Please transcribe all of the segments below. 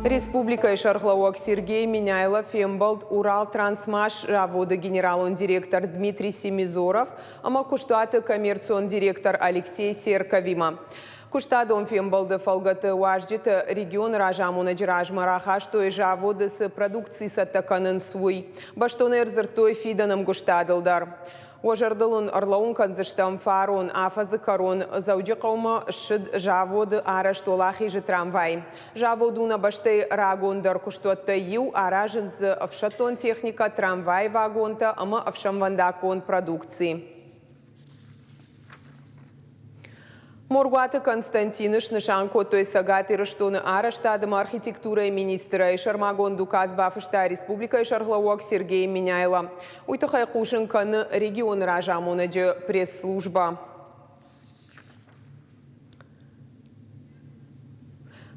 Республика Шархлауак Сергей Миняйлов, Фембалд, Урал-Трансмаш, завода генерал-он директор Дмитрий Семизоров, ама куштуаты коммерцион директор Алексей Серковима. Куштадом Фембалды фалгаты уаждиты регион ражамуна джиражмараха, что и заводы с продукцией саттаканын суй. Баштоны эрзыртой фиданым куштадылдар. Ожардылын орлаун канзыштам фарон афазы корон зауджи қаума шыд заводы араш толахи же трамвай. Заводуна баштай рагондар куштуатта ю аражын з авшатон техника трамвай вагонта ама авшамвандакон продукции. Моргуаты Константиныш нышанко той сагаты рыштоны араштадым архитектура и министра и шармагон дуказ бафышта республика и шарлауак Сергей Миняйла. Уйтахай кушынканы регион ражамонаджы пресс-служба.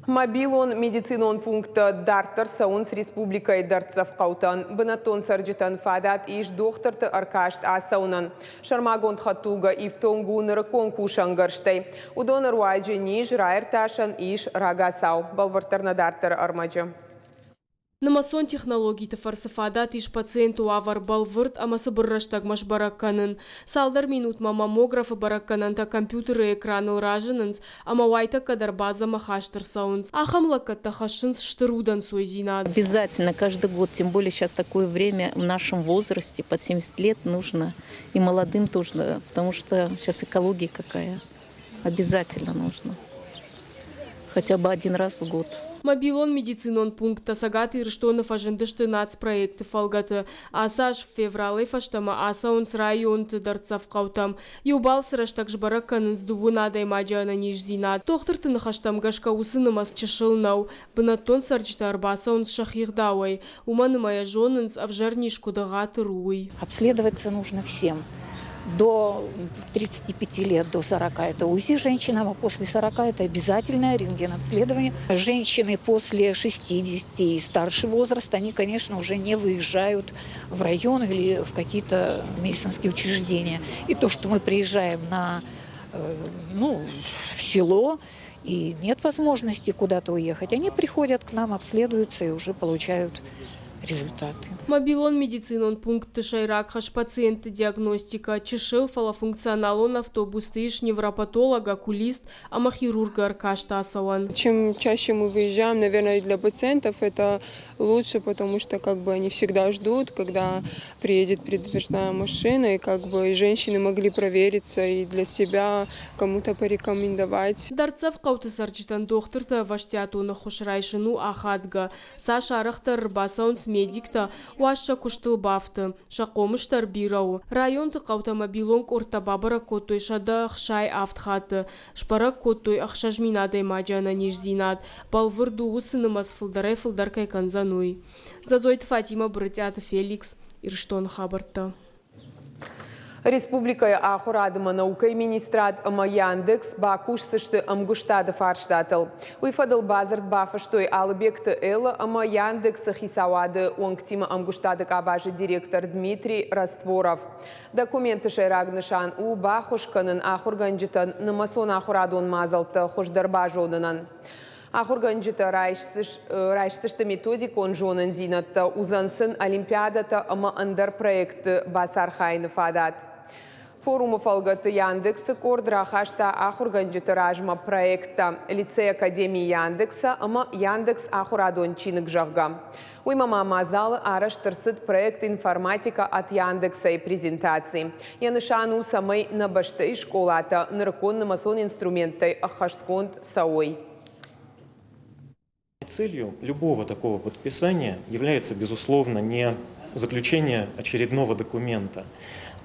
Мобилон медицинон пункта Дартер саун с республикой Дартцев Каутан. Бенатон сарджитан фадат иш дохтарты аркашт асаунан. Шармагон хатуга и в тонгу нырыкон кушангарштай. Удон руайджи ниш райрташан иш рагасау. Балвартарна Дартер армаджи. Намасон технологии фарсафадат иш пациенту авар балвырт амасы бұрраштаг маш баракканын. Салдар минут маммографы бараккананта компьютеры экраны ражынынс, ама вайта кадар база махаштыр саунс. Ахамлакатта хашынс штырудан суйзинад. Обязательно каждый год, тем более сейчас такое время в нашем возрасте, под 70 лет нужно, и молодым тоже, потому что сейчас экология какая. Обязательно нужно. Хотя бы один раз в год. Мобилон медицинон пункта сагаты ирштонов ажендышты нацпроекты фалгаты. Асаж в феврале фаштама асаунс район тыдарцав каутам. Юбал сыраштак жбараканын сдубу надай маджана нижзина. Тохтыртыны хаштам гашка усынымас чешылнау. Бынаттон сарджита арбасаунс шахирдауай. Уманымая жонынс авжарнишку дагаты руй. Обследоваться нужно всем. До 35 лет, до 40 это УЗИ женщинам, а после 40 это обязательное рентген-обследование. Женщины после 60 и старше возраста, они, конечно, уже не выезжают в район или в какие-то медицинские учреждения. И то, что мы приезжаем в село, и нет возможности куда-то уехать, они приходят к нам, обследуются и уже получают результаты. Мобилон медицинон пункт шайрак хаш пациенты диагностика чешил фалофункционалон автобус тыш невропатолога кулист ама хирурга аркашта асаван. Чем чаще мы выезжаем, наверное, для пациентов это лучше, потому что они всегда ждут, когда приедет передвижная машина, и женщины могли провериться и для себя кому-то порекомендовать. Дарцев каутысарчитан докторта ваштиатуна хошрайшину ахадга. Саша арахтар басаунс медикта уаша куштылбафты. Шакомыштар бирау. Районты каутамобилонг ортабабара котой шада хшай автхаты. Шпарак котой ахшажминадай маджана нижзинат. Балвырду усынымас фылдарай фылдаркай канзануй. Зазойт Фатима Братята Феликс. Ирштон хабарта. Республика Ахурадыма наука и министрат ама Яндекс бакуш сышты амгуштады фарштатыл. Уйфадыл базард бафаштой алыбекты элы ама Яндекс хисавады оңктима амгуштады кабажы директор Дмитрий Растворов. Документы шайрагнышан у бахушканын ахурганджитан намасон ахурадон мазалты хошдарба жонынан. Ахурганджита райштышты методик он жонын зинатты узансын олимпиадата ама андар проекты басархайны фадат. Форумы фалгаты Яндексы кордра хашта ахурганджита ражма проекта лицей Академии Яндекса ама Яндекс ахурадон чинык жағга. Уймама мазалы араштырсыт проект информатика от Яндекса и презентации. Янышану самой набашты школата наркон масон инструменттай ахаштконт сауой. Целью любого такого подписания является, безусловно, не заключение очередного документа,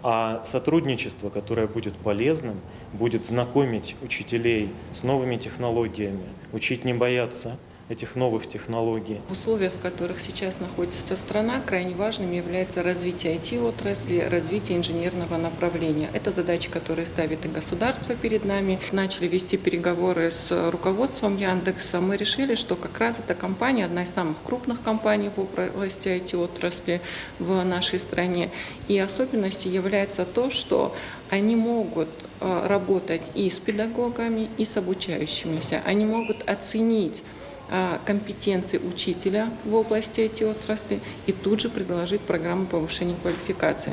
а сотрудничество, которое будет полезным, будет знакомить учителей с новыми технологиями, учить не бояться этих новых технологий. В условиях, в которых сейчас находится страна, крайне важным является развитие IT-отрасли, развитие инженерного направления. Это задачи, которые ставит и государство перед нами. Начали вести переговоры с руководством Яндекса. Мы решили, что как раз эта компания, одна из самых крупных компаний в области IT-отрасли в нашей стране. И особенностью является то, что они могут работать и с педагогами, и с обучающимися. Они могут оценить компетенции учителя в области IT-отрасли и тут же предложить программу повышения квалификации.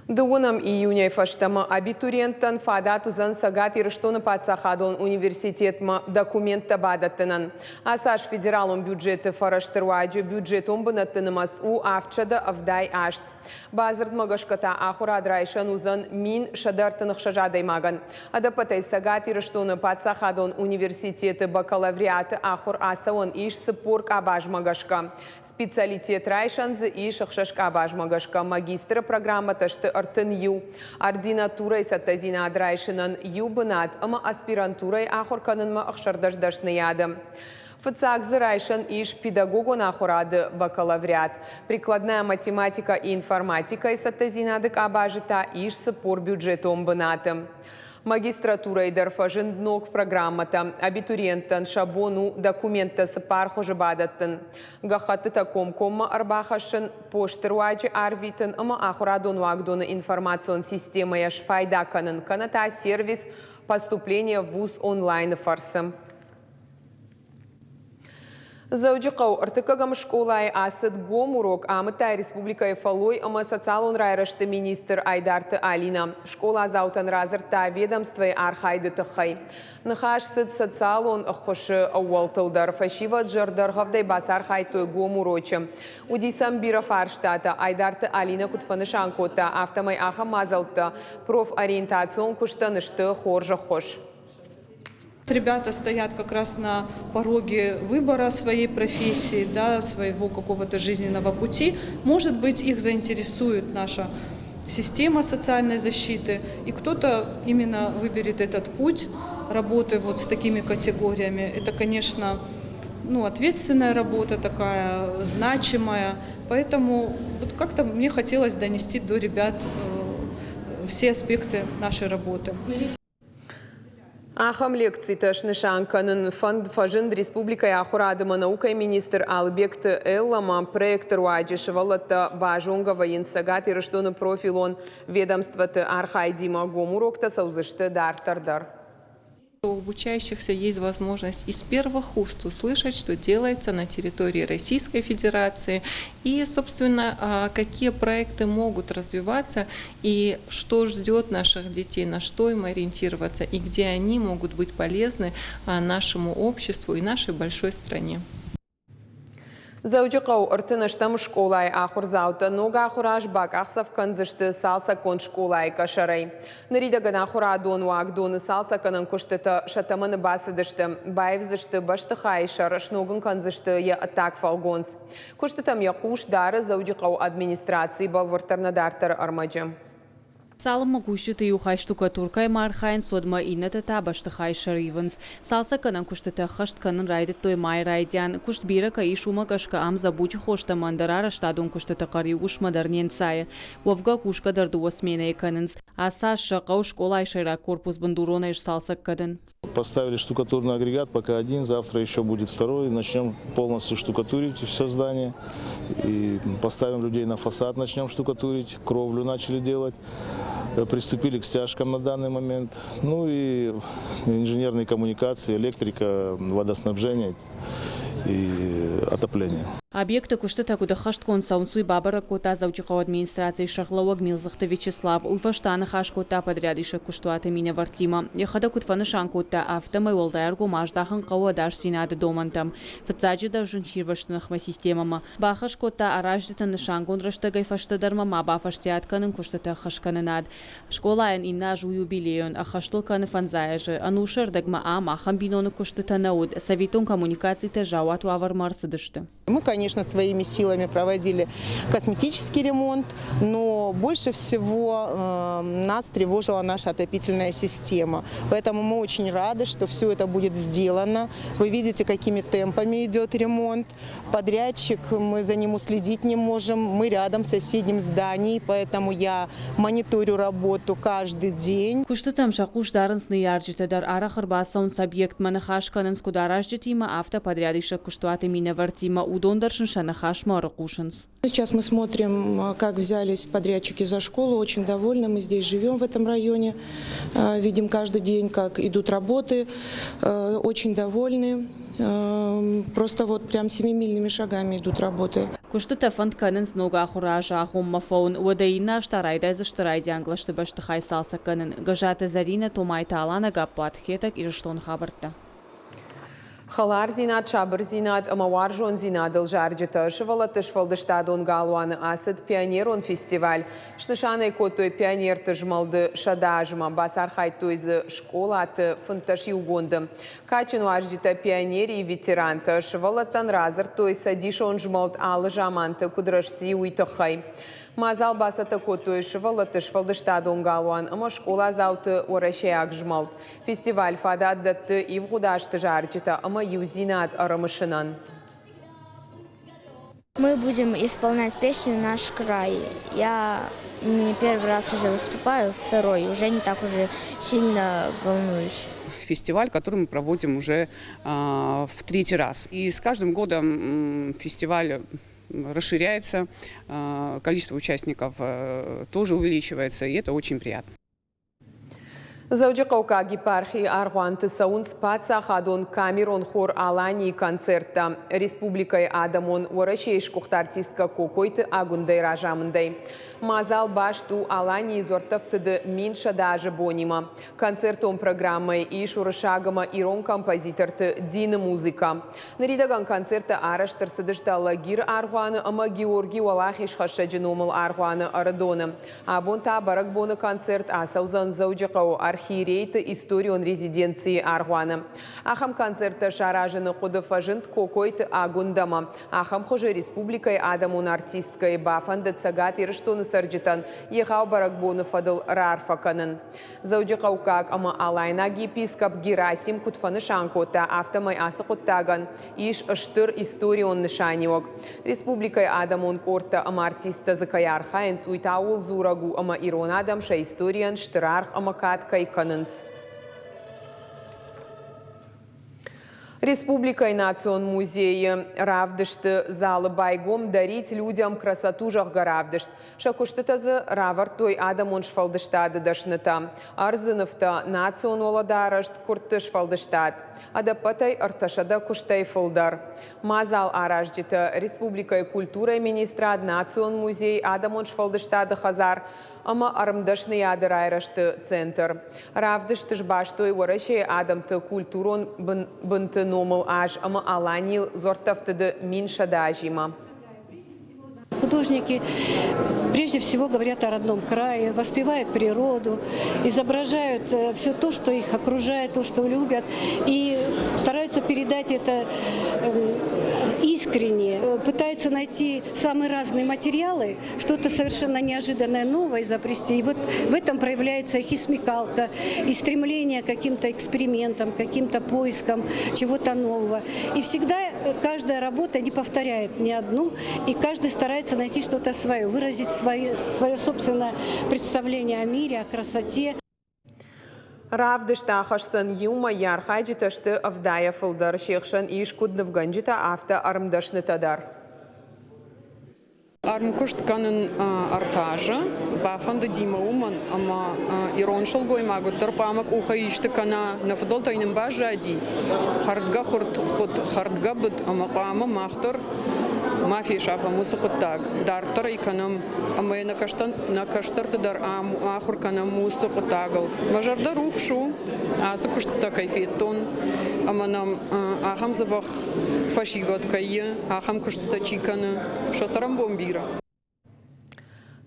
Дуунам июня фаштама абитуриенттан фадат узан сагат ирыштоны патсахадон университетма документта бадаттынан. Асаш федералон бюджеты фараштыруаджы бюджетон бынаттынымас у авчада авдай ашт. Базырд магашката ахура адрайшан узан мин шадартынық шажадай маган. Адапатай сагат ирыштоны патсахадон университеты бакалавриаты ахур асаон иш сыпорк абаж магашка. Специалитет райшанзы иш ахшашк абаж магашка. Магистра программа ташты артын ю. Ординатурой саттазина адрайшинан ю бынат, ама аспирантурой ахурканынма ахшардаждашны ядым. ФЦАКЗы райшан иш педагогон ахурады бакалавриат. Прикладная математика и информатика и саттазинадык абажита иш сыпор бюджетом бынатым. Магистратура и дарфажын днок программата. Абитуриенттан шабону документа сыпар хожыбадаттын. Гахаты таком комма арбахашын поштыруачы арвитын, ама ахурадон вагдоны информацион система яшпайдаканын каната сервис поступления в ВУЗ онлайн фарсым. Заудикау артыкагам школай асыд гомурок амытай республика Эфалой ама социалон райрашты министр Айдарты Алина. Школа заутан разырта ведомствой архайды тахай. Нахашсыд социалон хоши ауалтылдар фашива джардар хавдай басар хайтой гомурочым. Удисам бира фарштата Айдарты Алина кутфанышанкота автомай аха мазалта профориентацион куштанышты хоржа хош. Ребята стоят как раз на пороге выбора своей профессии, да, своего какого-то жизненного пути. Может быть, их заинтересует наша система социальной защиты, и кто-то именно выберет этот путь работы вот с такими категориями. Это, конечно, ответственная работа такая, значимая, поэтому вот как-то мне хотелось донести до ребят все аспекты нашей работы. Ахам лекции ташнышанканын фонд фажын республикой ахурадыма наукай министр Албекты Эллама проектор уаджишевалата бажонга военсагат ирыштоны профилон ведомстваты архайдима гомурокта саузышты дартардар. У обучающихся есть возможность из первых уст услышать, что делается на территории Российской Федерации и, собственно, какие проекты могут развиваться и что ждет наших детей, на что им ориентироваться и где они могут быть полезны нашему обществу и нашей большой стране. Заудикау артынаштам школай ахурзаута нога ахураж бак ахсав канзышты салса кон школай кашарай. Наридаган ахурадон уагдоны салса канан куштыта шатаманы басыдышты. Байвзышты башты хайшар шногын канзышты я атак фалгонс. Куштытам я куш дары заудикау администрации балвартарна дартар армаджы. Салма кушты юхай штукатуркай мархайн содма инната табашты хай шариванс. Салса канан куштыта хашт канан райдет той май райдян. Кушт бира ка ишума кашка ам забучи хошта мандарара штадун куштыта кари уш мадарнен сая. Вовга кушка дарду осмена экананс. А Саша кауш колай шайра корпус бандурона иш салса кадан. Поставили штукатурный агрегат, пока один, завтра еще будет второй. Начнем полностью штукатурить все здание. И поставим людей на фасад, начнем штукатурить. Кровлю начали делать. Приступили к стяжкам на данный момент. Ну и инженерные коммуникации, электрика, водоснабжение и отопление. Объекты куштыта куда хашткон саунсуй бабара кота заучикау администрации шахлауаг Милзахта Вячеслав. Уйфаштана хашкота подрядиша куштуата меня вартима. Яхада кутфанышан кота автомай олдайаргу маждахан кауадаш синады домантам. Фацаджида жунхирваштынахма системама. Бахаш кота араждыта нышангон раштагай фаштадарма маба фаштиатканын куштыта хашканынад. Школаен инна жу юбилеон, а хаштылканы фанзаяжы. Анушар дагма амахам биноны куштыта науд. Советон коммуникации тежауату авар марсыдышты. Мы, конечно, своими силами проводили косметический ремонт, но больше всего нас тревожила наша отопительная система. Поэтому мы очень рады, что все это будет сделано. Вы видите, какими темпами идет ремонт. Подрядчик, мы за ним уследить не можем. Мы рядом в соседнем здании, поэтому я мониторю работу каждый день. Куштытам шакуш дарынсны ярджитадар арахарбасаун сабъект манахашканын скударажджитима автоподрядиша куштуаты меня вартима удондар Шиншана Хашма Ракушинс. Сейчас мы смотрим, как взялись подрядчики за школу. Очень довольны. Мы здесь живем в этом районе. Видим каждый день, как идут работы. Очень довольны. Просто вот прям семимильными шагами идут работы. Куштута фонд канен снога хуража хуммафон удаина штарайда за штарайди англашты баштахай салса канен гажата зарина томайта алана гаппат хетак ирштон хабарта. Халар зинат, шабыр зинат, амавар жон зинат алжарджита. Шывала тышфалды штадон галуаны асыд пионерон фестиваль. Шнышаны котой пионер тыжмалды шадажма. Басар хайтойзы школа аты фынташ югонды. Качын варджита пионери и ветеранты. Шывала танразыр той садишон жмалд алы жаманты кудрашти уйтахай. Мазал басата котой шывала тышфалды штадон галуан. Ама школа зауты орашеяк жмалд. Фестиваль фада датты и вгудашты жарджита. Ама юзинат арамышинан. Мы будем исполнять песню «Наш край». Я не первый раз уже выступаю, второй, уже не так уже сильно волнуюсь. Фестиваль, который мы проводим уже в третий раз. И с каждым годом фестиваль расширяется, количество участников тоже увеличивается, и это очень приятно. Зауджи Каукаги пархи Аргуанты Саун спаца хадон Камерон хор Алани концерта. Республикой Адамон уарашейшкухт артистка Кокойты Агундай Ражамындай. Мазал башту Алани изортавтыды Минша даже бонима. Концертом программой и шурашагама ирон композиторты Дина музыка. Наридаган концерта араштырсыдышта Лагир Аргуаны ама Георгий Уалахиш хашаджиномал Аргуаны Арадона. Абонта баракбона концерт асаузан Зауджи Кау архиерейты историон резиденции Аргуаны. Ахам концерта шаражыны кудыфажынт Кокойты Агундама. Ахам хожи республикой Адамон артисткой Бафанды Цагат ирыштоны сарджитан ехау баракбоны фадыл рарфаканын. Зауджи Каукак ама алайнаги епископ Герасим кутфаны шанкота автомай асы куттаган иш ыштыр историон нышаниог. Республикой Адамон корта ама артиста Закаяр Хайнс уйтаул зурагу ама ирон адам ша историан штырарх ама каткай канынс. Республика и Национ музеи равдышты залы байгом дарить людям красоту жахга равдышт. Шакуштытазы равартой адамон шфалдыштады дашныта. Арзыновта Национ оладарышт курты шфалдыштад. Адапатай арташада куштай фылдар. Мазал араждита Республика и культура министра Национ музей адамон шфалдыштады хазар. Ама арымдашны яды райрашты центр. Равдышты жбаштой уарашей адамты культурон бынты номыл аж, ама аланил зортавтыды минша дажима. Художники прежде всего говорят о родном крае, воспевают природу, изображают все то, что их окружает, то, что любят, и стараются передать это искренне, пытаются найти самые разные материалы, что-то совершенно неожиданное, новое изобрести. И вот в этом проявляется их и смекалка, и стремление к каким-то экспериментам, к каким-то поискам чего-то нового. И всегда каждая работа не повторяет ни одну, и каждый старается найти что-то свое, выразить свое собственное представление о мире, о красоте. Равдышта хашсан юма ярхайджиташты авдая фылдар шехшан ишкудны в ганджита авто армдашны тадар. Армкушт канын артажа, бафанды дима уман, ама ирон шалгой магут тарпамак уха ишты кана нафдол тайным бажади. Хардга хардга бут ама пама махтор мафия шапа мусукуттаг. Дартор иканам ама на каштарты дар ахур канам мусукуттагал. Мажарда рухшу, аса куштата кайфеттон, ама нам ахам завах фашиват кайе, ахам куштата чиканы, шасарам бомбира.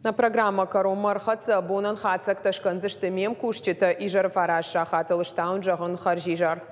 На программа «Каромар хатса бонан хатсак ташканзышты мем кушчита и жарфараш шахатыл штаун жагын харжижар.